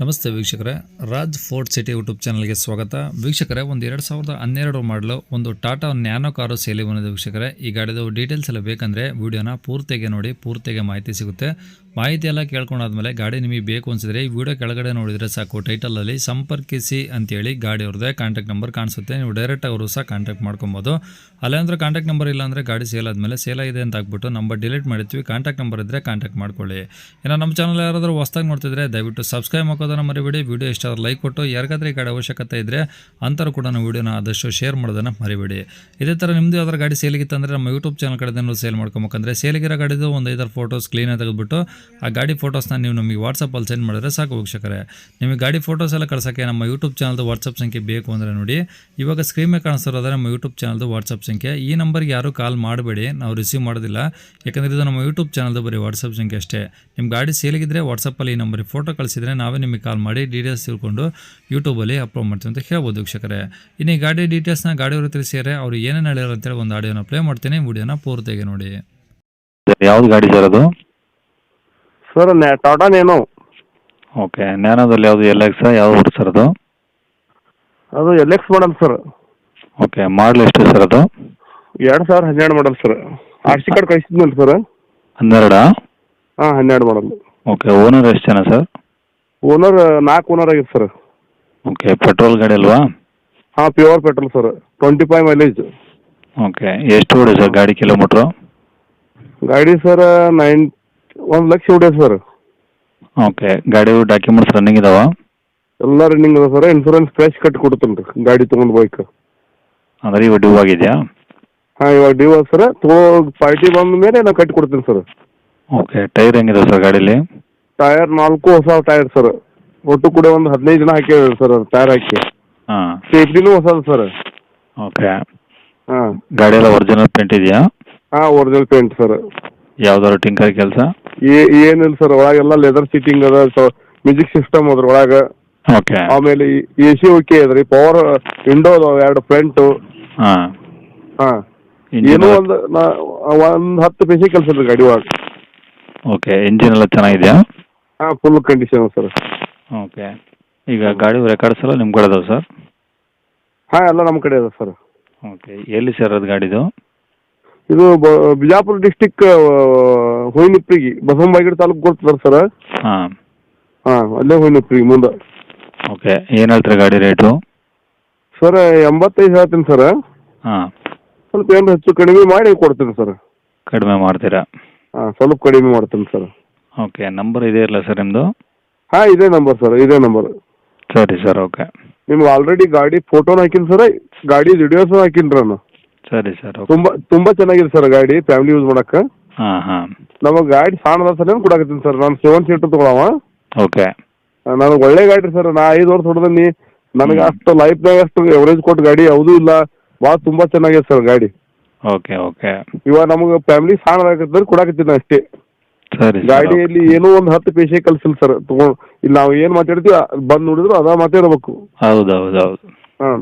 ನಮಸ್ತೆ ವೀಕ್ಷಕರೇ, Raj fort city YouTube ಚಾನಲ್ಗೆ ಸ್ವಾಗತ. ವೀಕ್ಷಕರೇ, ಒಂದು 2012 ಮಾಡಲು ಒಂದು ಟಾಟಾ ನ್ಯಾನೋ ಕಾರು ಸೇಲಿ ಬಂದಿದೆ. ವೀಕ್ಷಕರೇ, ಈ ಗಾಡಿದು ಡೀಟೇಲ್ಸ್ ಎಲ್ಲ ಬೇಕಂದರೆ ವಿಡಿಯೋನ ಪೂರ್ತಿಗೆ ನೋಡಿ, ಪೂರ್ತಿಗೆ ಮಾಹಿತಿ ಸಿಗುತ್ತೆ. ಮಾಹಿತಿ ಎಲ್ಲ ಕೇಳ್ಕೊಂಡಾದ್ಮೇಲೆ ಗಾಡಿ ನಿಮಗೆ ಬೇಕು ಅನಿಸಿದ್ರೆ ಈ ವಿಡಿಯೋ ಕೆಳಗಡೆ ನೋಡಿದರೆ ಸಾಕು, ಟೈಟಲಲ್ಲಿ ಸಂಪರ್ಕಿಸಿ ಅಂತೇಳಿ ಗಾಡಿ ಅವ್ರದ್ದೇ ಕಾಂಟ್ಯಾಕ್ಟ್ ನಂಬರ್ ಕಾಣಿಸುತ್ತೆ. ನೀವು ಡೈರೆಕ್ಟಾಗಿ ಅವರು ಸಹ ಕಾಂಟ್ಯಾಕ್ಟ್ ಮಾಡ್ಕೊಬೋದು. ಅಲ್ಲಾಂದ್ರೆ ಕಾಂಟ್ಯಾಕ್ಟ್ ನಂಬರ್ ಇಲ್ಲ ಅಂದರೆ ಗಾಡಿ ಸೇಲ್ ಆದಮೇಲೆ ಸೇಲ್ ಆಗಿದೆ ಅಂತ ಹಾಕ್ಬಿಟ್ಟು ನಂಬರ್ ಡಿಲೀಟ್ ಮಾಡಿರ್ತೀವಿ. ಕಾಂಟ್ಯಾಕ್ಟ್ ನಂಬರ್ ಇದ್ದರೆ ಕಾಂಟ್ಯಾಕ್ಟ್ ಮಾಡ್ಕೊಳ್ಳಿ. ಇನ್ನು ನಮ್ಮ ಚಾನಲ್ ಯಾರಾದರೂ ಹೊಸ್ದಾಗಿ ನೋಡ್ತಿದ್ರೆ ದಯವಿಟ್ಟು ಸಬ್ಸ್ಕ್ರೈಬ್ ಮಾಡೋದನ್ನು ಮರಿಬೇಡಿ. ವಿಡಿಯೋ ಇಷ್ಟ ಆದ್ರೆ ಲೈಕ್ ಕೊಟ್ಟು, ಯಾರಿಗಾದ್ರೆ ಈ ಗಾಡಿ ಅವಶ್ಯಕತೆ ಇದ್ದರೆ ಅಂಥವ್ರು ಕೂಡ ನಾವು ವಿಡಿಯೋನ ಆದಷ್ಟು ಶೇರ್ ಮಾಡೋದನ್ನು ಮರಿಬೇಡಿ. ಇದೇ ಥರ ನಿಮ್ಮದು ಯಾವ್ದಾರು ಗಾಡಿ ಸೇಲಿಗಿತ್ತಂದರೆ ನಮ್ಮ ಯೂಟ್ಯೂಬ್ ಚಾನಲ್ ಕಡೆಯಿಂದ ಸೇಲ್ ಮಾಡ್ಕೊಬೇಕಂದ್ರೆ ಸೇಲಿಗಿರೋ ಗಾಡಿದು ಒಂದು 5 ಫೋಟೋಸ್ ಕ್ಲೀನಾಗಿ ತೆಗೆದುಬಿಟ್ಟು ಆ ಗಾಡಿ ಫೋಟೋಸ್ನ ನೀವು ನಮಗೆ ವಾಟ್ಸಪ್ಪಲ್ಲಿ ಸೆಂಡ್ ಮಾಡಿದ್ರೆ ಸಾಕು ವೀಕ್ಷಕರೇ. ನಿಮಗೆ ಗಾಡಿ ಫೋಟೋಸ್ ಎಲ್ಲ ಕಳ್ಸೋಕ್ಕೆ ನಮ್ಮ ಯೂಟ್ಯೂಬ್ ಚಾನಲ್ದು ವಾಟ್ಸಪ್ ಸಂಖ್ಯೆ ಬೇಕು ಅಂದರೆ ನೋಡಿ, ಇವಾಗ ಸ್ಕ್ರೀನ್ ಮೇಲೆ ಕಾಣಿಸ್ತಿರೋದ್ರೆ ನಮ್ಮ ಯೂಟ್ಯೂಬ್ ಚಾನಲ್ದು ವಾಟ್ಸಪ್ ಸಂಖ್ಯೆ. ಈ ನಂಬರ್ಗೆ ಯಾರೂ ಕಾಲ್ ಮಾಡಬೇಡಿ, ನಾವು ರಿಸೀವ್ ಮಾಡೋದಿಲ್ಲ. ಯಾಕಂದರೆ ಇದು ನಮ್ಮ ಯೂಟ್ಯೂಬ್ ಚಾನಲ್ದು ಬರೀ ವಾಟ್ಸಪ್ ಸಂಖ್ಯೆ ಅಷ್ಟೇ. ನಿಮ್ಮ ಗಾಡಿ ಸೇಲಿಗಿದ್ರೆ ವಾಟ್ಸಪ್ಪಲ್ಲಿ ಈ ನಂಬರಿಗೆ ಫೋಟೋ ಕಳಿಸಿದರೆ ನಾವೇ ನಿಮಗೆ ಕಾಲ್ ಮಾಡಿ ಡೀಟೇಲ್ಸ್ ತಿಳ್ಕೊಂಡು ಯೂಟ್ಯೂಬಲ್ಲಿ ಅಪ್ಲೋಡ್ ಮಾಡ್ತೀವಿ ಅಂತ ಹೇಳ್ಬೋದು ವೀಕ್ಷಕರೇ. ಇನ್ನು ಈ ಗಾಡಿ ಡೀಟೇಲ್ಸ್ನ ಗಾಡಿಯವರು ತಿಳಿಸಿದರೆ ಅವರು ಏನೇನು ಹೇಳ್ಯಾರ ಅಂತೇಳಿ ಒಂದು ಆಡಿಯೋನ ಪ್ಲೇ ಮಾಡ್ತೀನಿ, ವಿಡಿಯೋನ ಪೂರ್ತಿಯಾಗಿ ನೋಡಿ. ಯಾವ್ದು ಗಾಡಿ ಸರ್ ಅದು? Sir Tata Nano. ಓಕೆ, ನ್ಯಾನೋದಲ್ಲಿ ಯಾವುದು LX ಯಾವ್ದು ಸರ್ ಅದು? ಅದು LX model sir. Okay, model ಎಷ್ಟು ಸರ್ ಅದು? 2012 ಮಾಡಲ್ ಸರ್. RC ಕಾರ್ಡ್ ಕಳಿಸಿದ್ನಲ್ಲ ಸರ್. 12? ಹಾಂ, 12 ಮಾಡಲ್. ಓಕೆ, ಓನರ್ ಎಷ್ಟು ಜನ ಸರ್? ಓನರ್ 4 ಓನರ್ ಆಗಿದೆ ಸರ್. ಓಕೆ, ಪೆಟ್ರೋಲ್ ಗಾಡಿ ಅಲ್ವಾ? ಹಾಂ, pure petrol sir. 25 mileage. Okay, ಎಷ್ಟು ಓಡಿ ಸರ್ ಗಾಡಿ ಕಿಲೋಮೀಟ್ರು? ಗಾಡಿ ಸರ್ 1 ಲಕ್ಷ ಹೊಡೆಯ ಸರ್. ಓಕೆ, ಗಾಡಿ ಡಾಕ್ಯುಮೆಂಟ್ಸ್ ರನ್ನಿಂಗ್ ಇದಾವ? ಎಲ್ಲ ರನ್ನಿಂಗ್ ಅದ ಸರ್. ಇನ್ಸೂರೆನ್ಸ್ ಫ್ರೆಶ್ ಕಟ್ಟಿ ಕೊಡ್ತೀನಿ ರೀ ಗಾಡಿ ತೊಗೊಂಡು ಬೈಕ್. ಅಂದರೆ ಇವಾಗ ಡ್ಯೂ ಆಗಿದೆಯಾ? ಹಾಂ, ಇವಾಗ ಡ್ಯೂ ಸರ್. ಪಾರ್ಟಿ ಬಂದ ಮೇಲೆ ನಾನು ಕಟ್ಟಿ ಕೊಡ್ತೀನಿ ಸರ್. ಓಕೆ, ಟೈರ್ ಹೆಂಗಿದೆ ಸರ್ ಗಾಡೀಲಿ? ಟೈರ್ 4 ಹೊಸ ಟೈರ್ ಸರ್. ಒಟ್ಟು ಕೂಡ ಒಂದು 15 ದಿನ ಹಾಕಿದ್ದಾರೆ ಸರ್ ಟೈರ್ ಹಾಕಿ. ಹಾಂ, ಸೇಫ್ಟಿನೂ ಹೊಸದು ಸರ್. ಓಕೆ. ಹಾಂ, ಗಾಡಿ ಎಲ್ಲ ಒರಿಜಿನಲ್ ಪೇಂಟ್ ಇದೆಯಾ? ಹಾಂ, ಒರಿಜಿನಲ್ ಪೇಂಟ್ ಸರ್. ಯಾವ್ದಾದ್ರು ಟಿಂಕರ್ ಕೆಲಸ? ಏನಿಲ್ಲ ಸರ್. ಒಳಗೆಲ್ಲ ಲೆದರ್ ಸೀಟಿಂಗ್ ಅದ, ಮ್ಯೂಸಿಕ್ ಸಿಸ್ಟಮ್ ಅದ್ರ ಒಳಗೆ. ಓಕೆ. ಆಮೇಲೆ AC ಓಕೆ ಅದ್ರಿ. ಪವರ್ ವಿಂಡೋ ಅದಾವ 2 ಫ್ರಂಟ್. ಹಾಂ. ಹಾಂ, ಇಂಜಿನ್ ಏನೋ ಒಂದು 10 ಪೈಸೆ ಕೆಲಸ ರೀ ಗಾಡಿ ಒಳಗೆ. ಓಕೆ, ಇಂಜಿನ್ ಎಲ್ಲ ಚೆನ್ನಾಗಿದೆಯಾ? ಹಾಂ, ಫುಲ್ ಕಂಡೀಷನ್ ಸರ್. ಓಕೆ, ಈಗ ಗಾಡಿ ರೆಕಾರ್ಡ್ಸ್ ಎಲ್ಲ ನಿಮ್ಮ ಕಡೆ ಅದಾವೆ ಸರ್? ಹಾಂ, ಎಲ್ಲ ನಮ್ಮ ಕಡೆ ಅದ ಸರ್. ಓಕೆ, ಎಲ್ಲಿ ಸರ್ ಅದು ಗಾಡಿದು? ಇದು ಬಿಜಾಪುರ ಡಿಸ್ಟಿಕ್ ಹೊಯ್ನಿಪ್ಪಿಗಿ, ಬಸವನಬಾಗೇವಾಡಿ ತಾಲೂಕು ಕೊಡ್ತದೆ ಸರ್. ಹಾಂ. ಹಾಂ, ಅಲ್ಲೇ ಹೊಯ್ನಿಪ್ಪಿಗಿ ಮುಂದೆ. ಓಕೆ, ಏನು ಹೇಳ್ತೀರಾ ಗಾಡಿ ರೇಟು? ಸರ್ 85 ಹೇಳ್ತೀನಿ ಸರ್. ಹಾಂ. ಸ್ವಲ್ಪ ಏನು ಹೆಚ್ಚು ಕಡಿಮೆ ಮಾಡಿ ಕೊಡ್ತೀನಿ ಸರ್. ಕಡಿಮೆ ಮಾಡ್ತೀರಾ? ಹಾಂ, ಸ್ವಲ್ಪ ಕಡಿಮೆ ಮಾಡ್ತೀನಿ ಸರ್. ಓಕೆ, ನಂಬರ್ ಇದೆ ಇರಲ್ಲ ಸರ್ ನಿಮ್ಮದು? ಹಾಂ, ಇದೇ ನಂಬರ್ ಸರ್, ಇದೇ ನಂಬರ್. ಸರಿ ಸರ್, ಓಕೆ. ನಿಮ್ಗೆ ಆಲ್ರೆಡಿ ಗಾಡಿ ಫೋಟೋನ ಹಾಕಿನಿ ಸರ್, ಗಾಡಿ ವಿಡಿಯೋಸ್ ಹಾಕಿನಿ ನಾನು. ಸರಿ ಸರ್, ಓಕೆ. ತುಂಬಾ ಚೆನ್ನಾಗಿದೆ ಸರ್ ಗಾಡಿ, ಫ್ಯಾಮಿಲಿ ಯೂಸ್ ಮಾಡಕ್ಕೆ. ಹಾಂ ಹಾಂ. ನಮಗೆ ಗಾಡಿ ಸಣ್ಣ ಸಲ ಕೊಡಾಕತ್ತೀನಿ ಸರ್. ನಾನು 7 ಸೀಟರ್ ತಗೊಳವ. ಓಕೆ. ನನಗೆ ಒಳ್ಳೆ ಗಾಡಿ ಸರ್. ನಾ 5 ವರ್ಷ ಹೊಡೆದೀನಿ. ನನಗೆ ಅಷ್ಟು ಲೈಫ್ನಾಗ ಅಷ್ಟು ಎವರೇಜ್ ಕೊಟ್ಟು ಗಾಡಿ ಯಾವುದೂ ಇಲ್ಲ. ಭಾಳ ತುಂಬಾ ಚೆನ್ನಾಗಿದೆ ಸರ್ ಗಾಡಿ. Okay okay. ಇವಾಗ ನಮಗೆ ಫ್ಯಾಮಿಲಿ ಸಣ್ಣ ಕೊಡಾಕತ್ತೀನಿ ಅಷ್ಟೇ. ಸರಿ. ಗಾಡಿಯಲ್ಲಿ ಏನೋ ಒಂದು 10 ಪೈಸೆ ಕಲ್ಸಿಲ್ಲ ಸರ್. ಇಲ್ಲಿ ನಾವು ಏನು ಮಾತಾಡ್ತೀವಿ ಬಂದು ನೋಡಿದ್ರು ಅದ ಮಾತಾಡ್ಬೇಕು. ಹೌದು ಹೌದು ಹೌದು. ಹಾಂ.